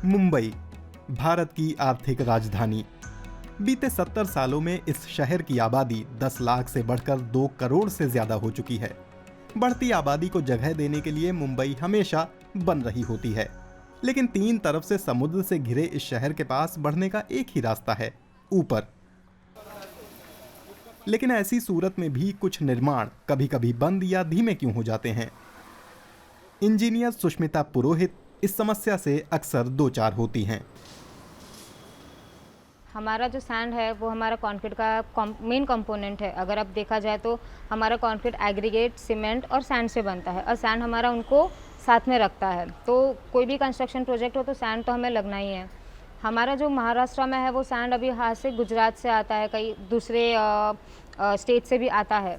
मुंबई, भारत की आर्थिक राजधानी। बीते 70 सालों में इस शहर की आबादी 10 लाख से बढ़कर 2 करोड़ से ज्यादा हो चुकी है। बढ़ती आबादी को जगह देने के लिए मुंबई हमेशा बन रही होती है, लेकिन 3 तरफ से समुद्र से घिरे इस शहर के पास बढ़ने का एक ही रास्ता है, ऊपर। लेकिन ऐसी सूरत में भी कुछ निर्माण कभी कभी बंद या धीमे क्यों हो जाते हैं? इंजीनियर सुष्मिता पुरोहित इस समस्या से अक्सर दो चार होती हैं। हमारा जो सैंड है वो हमारा कंक्रीट का मेन कंपोनेंट है। अगर अब देखा जाए तो हमारा कंक्रीट एग्रीगेट, सीमेंट और सैंड से बनता है, और सैंड हमारा उनको साथ में रखता है। तो कोई भी कंस्ट्रक्शन प्रोजेक्ट हो तो सैंड तो हमें लगना ही है। हमारा जो महाराष्ट्र में है वो सैंड अभी यहाँ से गुजरात से आता है, कई दूसरे स्टेट से भी आता है।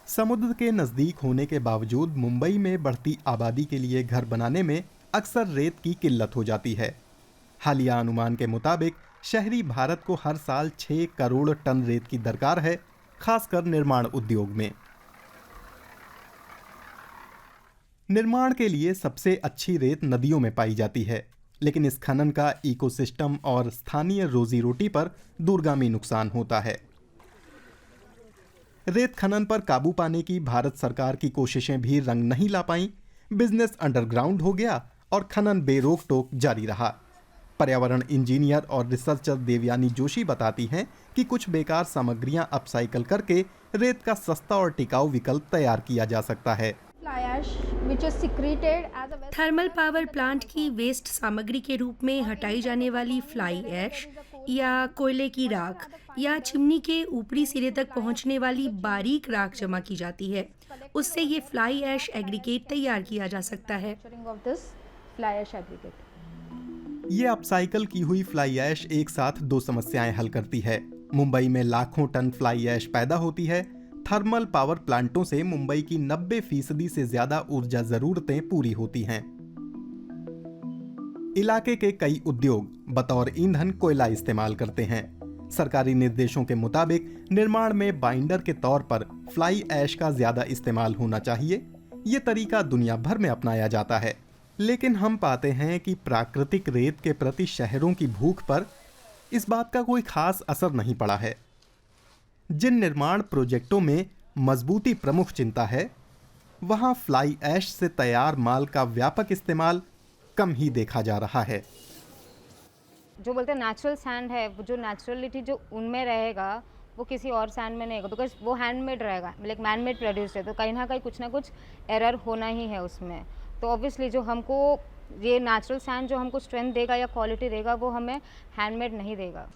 समुद्र के नजदीक होने के बावजूद मुंबई में बढ़ती आबादी के लिए घर बनाने में अक्सर रेत की किल्लत हो जाती है। हालिया अनुमान के मुताबिक शहरी भारत को हर साल 6 करोड़ टन रेत की दरकार है, खासकर निर्माण उद्योग में। निर्माण के लिए सबसे अच्छी रेत नदियों में पाई जाती है, लेकिन इस खनन का इकोसिस्टम और स्थानीय रोजी रोटी पर दूरगामी नुकसान होता है। रेत खनन पर काबू पाने की भारत सरकार की कोशिशें भी रंग नहीं ला पाईं। बिजनेस अंडरग्राउंड हो गया और खनन बेरोक टोक जारी रहा। पर्यावरण इंजीनियर और रिसर्चर देवयानी जोशी बताती हैं कि कुछ बेकार सामग्रियां अपसाइकल करके रेत का सस्ता और टिकाऊ विकल्प तैयार किया जा सकता है। थर्मल पावर प्लांट की वेस्ट सामग्री के रूप में हटाई जाने वाली फ्लाई ऐश या कोयले की राख या चिमनी के ऊपरी सिरे तक पहुंचने वाली बारीक राख जमा की जाती है। उससे ये फ्लाई ऐश एग्रीगेट तैयार किया जा सकता है। ये अपसाइकल की हुई फ्लाई ऐश एक साथ 2 समस्याएं हल करती है। मुंबई में लाखों टन फ्लाई ऐश पैदा होती है। थर्मल पावर प्लांटों से मुंबई की 90% से ज्यादा ऊर्जा जरूरतें पूरी होती हैं। इलाके के कई उद्योग बतौर ईंधन कोयला इस्तेमाल करते हैं। सरकारी निर्देशों के मुताबिक निर्माण में बाइंडर के तौर पर फ्लाई ऐश का ज्यादा इस्तेमाल होना चाहिए। ये तरीका दुनिया भर में अपनाया जाता है, लेकिन हम पाते हैं कि प्राकृतिक रेत के प्रति शहरों की भूख पर इस बात का कोई खास असर नहीं पड़ा है। जिन निर्माण प्रोजेक्टों में मजबूती प्रमुख चिंता है, वहां फ्लाई ऐश से तैयार माल का व्यापक इस्तेमाल कम ही देखा जा रहा है। जो बोलते हैं नेचुरल सैंड है, वो जो नेचुरलिटी जो उनमें रहेगा वो किसी और सैंड में नहीं होगा, बिकॉज वो हैंडमेड रहेगा, लाइक मैन मेड प्रोड्यूस है। तो कहीं ना कहीं कुछ ना कुछ एरर होना ही है उसमें। तो ऑब्वियसली जो हमको ये नेचुरल सैंड जो हमको स्ट्रेंथ देगा या क्वालिटी देगा वो हमें हैंडमेड नहीं देगा।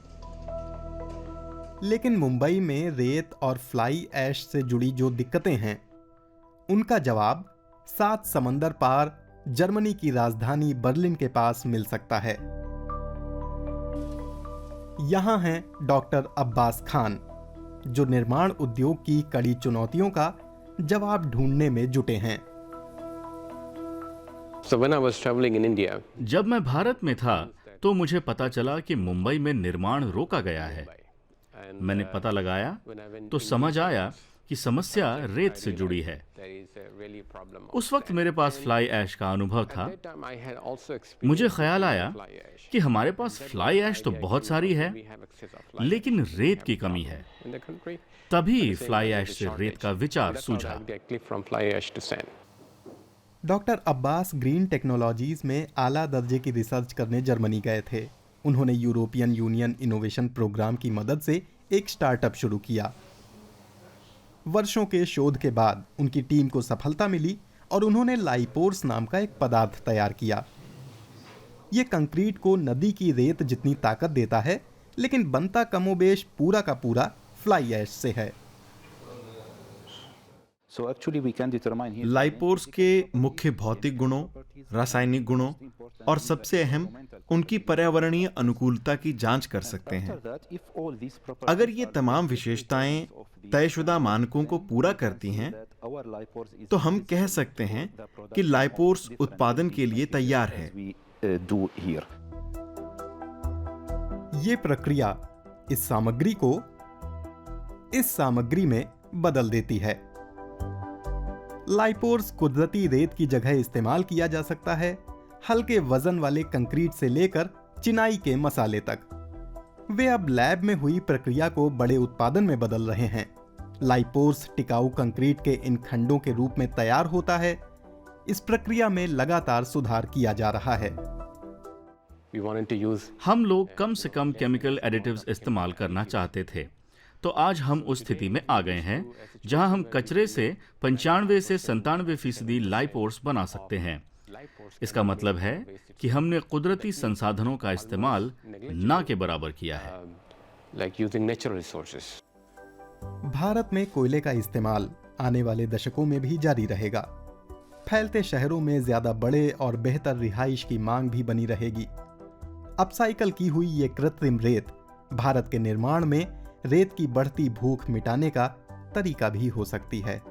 लेकिन मुंबई में रेत और फ्लाई ऐश से जुड़ी जो दिक्कतें हैं, उनका जवाब 7 समंदर पार जर्मनी की राजधानी बर्लिन के पास मिल सकता है। यहां हैं डॉक्टर अब्बास खान, जो निर्माण उद्योग की कड़ी चुनौतियों का जवाब ढूंढने में जुटे हैं। जब मैं भारत में था तो मुझे पता चला कि मुंबई में निर्माण रोका गया है। मैंने पता लगाया तो समझ आया कि समस्या रेत से जुड़ी है। उस वक्त मेरे पास फ्लाई ऐश का अनुभव था। मुझे ख्याल आया कि हमारे पास फ्लाई ऐश तो बहुत सारी है, लेकिन रेत की कमी है। तभी फ्लाई ऐश से रेत का विचार सूझा। डॉक्टर अब्बास ग्रीन टेक्नोलॉजीज में आला दर्जे की रिसर्च करने जर्मनी गए थे। उन्होंने यूरोपियन यूनियन इनोवेशन प्रोग्राम की मदद से एक स्टार्टअप शुरू किया। वर्षों के शोध के बाद उनकी टीम को सफलता मिली और उन्होंने लाइपोर्स नाम का एक पदार्थ तैयार किया। यह कंक्रीट को नदी की रेत जितनी ताकत देता है, लेकिन बनता कमोबेश पूरा का पूरा फ्लाई ऐश से है। लाइपोर्स के मुख्य भौतिक गुणों, रासायनिक गुणों और सबसे अहम उनकी पर्यावरणीय अनुकूलता की जांच कर सकते हैं। अगर ये तमाम विशेषताएं तयशुदा मानकों को पूरा करती हैं, तो हम कह सकते हैं कि लाइपोर्स उत्पादन के लिए तैयार है। ये प्रक्रिया इस सामग्री में बदल देती है। लाइपोर्स कुदरती रेत की जगह इस्तेमाल किया जा सकता है। हल्के वजन वाले कंक्रीट से लेकर चिनाई के मसाले तक। वे अब लैब में हुई प्रक्रिया को बड़े उत्पादन में बदल रहे हैं। लाइपोर्स टिकाऊ कंक्रीट के इन खंडों के रूप में तैयार होता है। इस प्रक्रिया में लगातार सुधार किया जा रहा है। हम लोग कम से कम केमिकल एडिटिव्स इस्तेमाल करना चाहते थे, तो आज हम उस स्थिति में आ गए हैं जहां हम कचरे से 95 से 97% लाइपोर्स बना सकते हैं। इसका मतलब है कि हमने कुदरती संसाधनों का इस्तेमाल ना के बराबर किया है। भारत में कोयले का इस्तेमाल आने वाले दशकों में भी जारी रहेगा। फैलते शहरों में ज्यादा बड़े और बेहतर रिहाइश की मांग भी बनी रहेगी। अपसाइकल की हुई ये कृत्रिम रेत भारत के निर्माण में रेत की बढ़ती भूख मिटाने का तरीका भी हो सकती है।